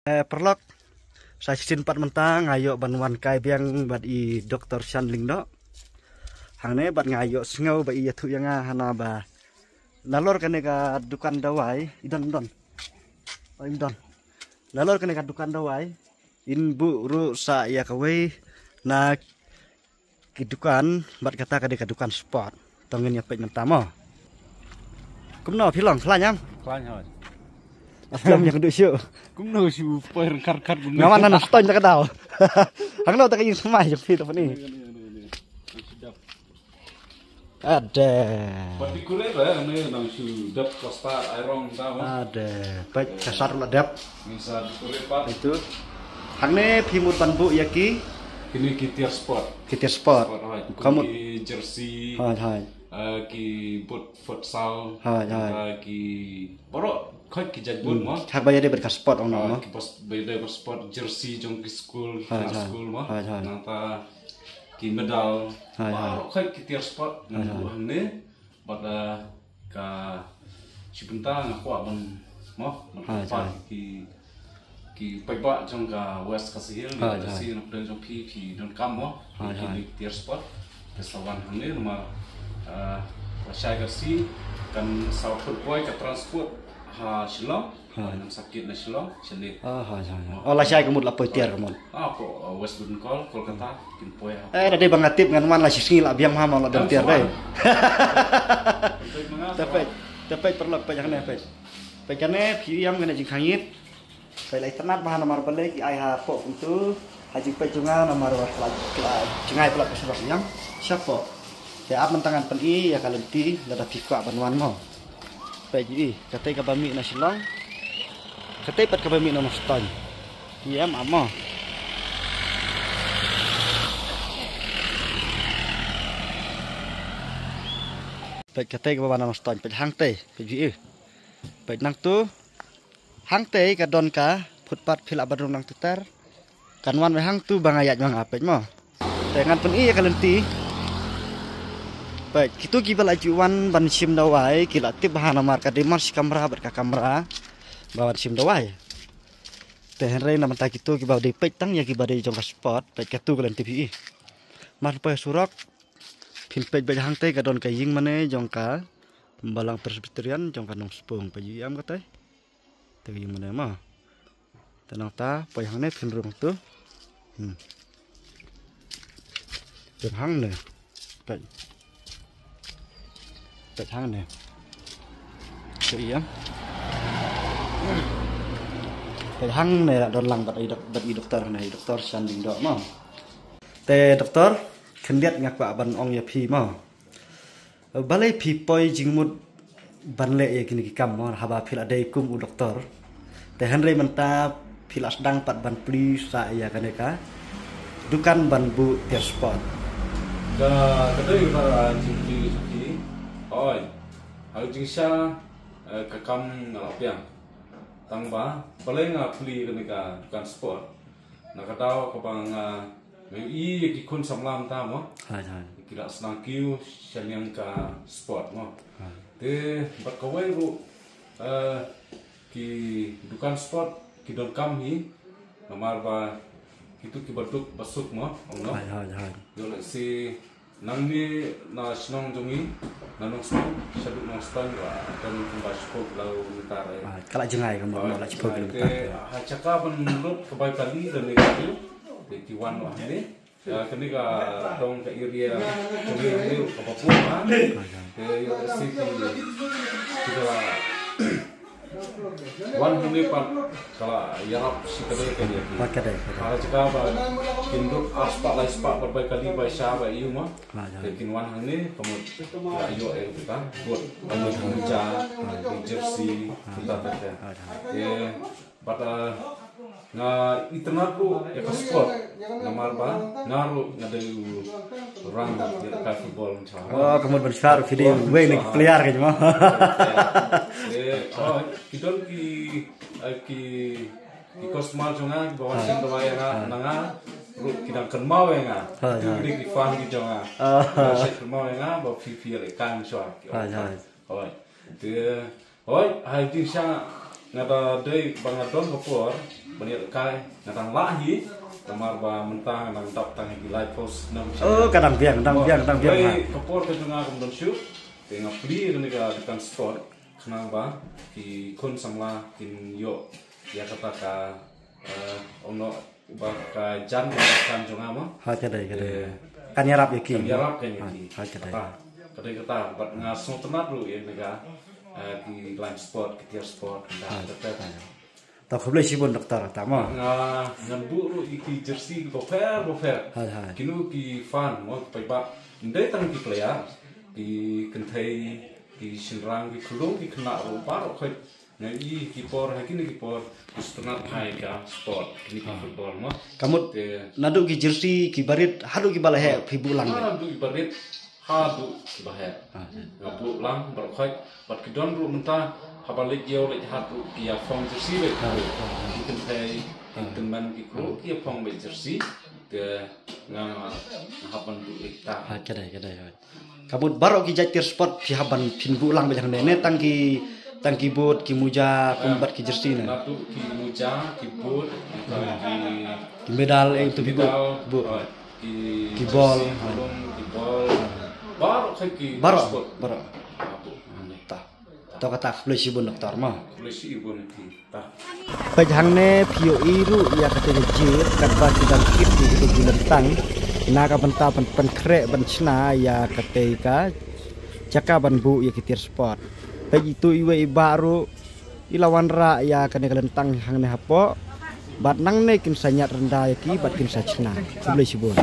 Perlok saya sin pat mentang ayo banwan kai biang bat I Dr. Shanling do hangne bat ngayo sngau ba I thu yang hana ba nalor kene ka dukan dawai idon nalor kene ka dukan dawai in bu ru sa ya kawe na kidukan bat kata ka dukan sport tongin ya pek mentamo kumno philong khlanyang Klan Aslam yang dusyo. cũng nấu siêu per kar bún. Ngawan na ston ka daw. Hang lo ta kayin semai jep itu ni. Ada. Pati kure ba ne nang siu dap costa airong tahu. Ada. Baik kasar ledap Misal kure pat itu. Hang ne phimut banbu yaki kini kitir sport. kita sport. Kamu jersey. Hai. Ki boot futsal. Hai. Ki borok khoi ki jaj boot mo. Hak bayar dia berkas sport ong no. Ki pos beda sport jersey jong ki school mo. Nanta ki medal. Borok khoi kitir sport nang ne pada ka sibenta ngakwa mon mo. Pat ki paiba jong ka west kasihil si nok dan jong pi don kam mo. Ki kitir sport kesawan hane nama saya kasi kan sa purpoi ka transport ha Shillong nam sakit na Shillong chali Oh la sai kemud la poitier kemud. Ko West Bengal Kolkata kin poi ha Dadi bangatip ngan man la sisi la biang ma la dan tier dai. Tapi perlu pa yang ne pe. Pe kane phiam kene jing khangit. Pe lai tanat bahan nomor balik ai ha po itu haji pe junga nomor wa jengai pula pesebab yang siapa? Ya ap mentangan pen I ya kalenti lada fikwa banwan mo. Pe ji katai ka bami na Shillong. Katai pat ka bami na Moston. Yam amo. Pe katai ka bana Moston pe hang te pe ji pe nang tu hang te ka don ka phutpat phila badrung nang tutar kanwan we hang tu bangayat mang apej mo. Tengan pen I ya kalenti baik, kita kibal ajuan ban sim dawai kila tip bahana marka demar si kamera berka kamera bawan sim dawai. Tehen rei nama tak kita kibau de pek tang ya kibau de jong sport pek katu kalen TV. Mar pe surok pin pek be hang te ka don ka ying mane jong ka balang presbyterian jong ka nong spung pe am katai. Te ying mane ma. Tenang ta pe hang ne pin rung tu. Hang ne. Pek hang ne. Iya. Hang ne don lang bat I doktor ne Dr. Shanling do mo. Te doktor kendiat ngak ba ban ong ya phi mo. Balai phi poi jingmut ban le ya kini kam mo haba phil adai kum u doktor. Te hanre menta phil asdang pat ban pli sa ya kaneka. Dukan ban bu tier sport. Kadai para jingki oi hal jingsa kakam ngalapiang tangba paling pli kenika dukan sport nakataw kapang I ki kun samlam ta mo kira senang kiu syaliang ka sport mo te bat kawai ru ki dukan sport ki don kam hi namar ba itu ki baduk basuk mo ongno yo le si nang ni na snong jongi nanong snong saduk nong stan wa dan kumbaspo lau mitare kala jengai kamu la cipo ke ha caka menurut kebaik kali dan negatif di kiwan wa ni kini ka dong ka area jongi ni ka Papua ke yo si kita wan huni pat kala yarap si kadai ka dia ha caka ba kinduk aspa la aspa berbagai kali ba sya ba iu ma kin wan huni kamu ayo kita buat kamu kerja jersey kita tete pada na internet tu ya ka sport namar ba naru ngadu orang ka football oh kamu besar video gue nih player kayaknya mah kita ki kosmal jonga bawa sin to ya nanga ru kita kenmau ya nga tu di fan ki jonga saya kenmau ya nga ba fi le kan so oi tu oi hai di sa ngata dei bangadon kapur banyak kai natang lahi kamar ba mentang nang tap tang di light post nam Oh, kadang biang. Baik, kapor ke tengah kemudian shoot, tengah beli dengan dekan sport, kenapa? Di kun samla kin yo, ya kata ka ono ubah ka jan kan jonga ma. Kadai. Kan yarap ya ki. Kan yarap kan ya ki. Kadai. Kata, buat ngasong tenat dulu ya nega di line sport, ketiar sport, tetap. Tahu kau boleh sibun dokter, tak mau. Ngambu lu iki jersey bofer. Kinu ki fan mau paiba. Indai tang ki player ki kentai ki silrang ki kulung ki kena rupa rok ngai kipor hakini kipor setengah hai ka sport ini ki football mo. Kamu nadu ki jersey ki barit hadu ki balahe pibu lang. Hadu ki barit hadu ki bahe. Ngapu lang rok bat kedon ru mentah habalik yo lek hatu ki phong jersey lek ki kentai teman ki kru ki phong be jersey ke ngang hapan du ikta. Kadai. Kamu baru ki jatir sport pi haban pinbu lang bejang ne tangki boot ki muja kumbat ki jersey ne. Natu ki muja ki boot ki medal itu pibu ki bol baru ki baru tah to kata boleh sibun dokter mah boleh sibun ki tah bejang ne pio iru ya kata jir katba ki dal kit di lentang naga benta pen krek ben chna ya ketika jaka ban bu ya kitir sport bagi itu iwe baru ilawan ra ya kene kelentang hang ne hapo bat nang ne kin sanyat rendah ya ki bat kin sa chna boleh sibun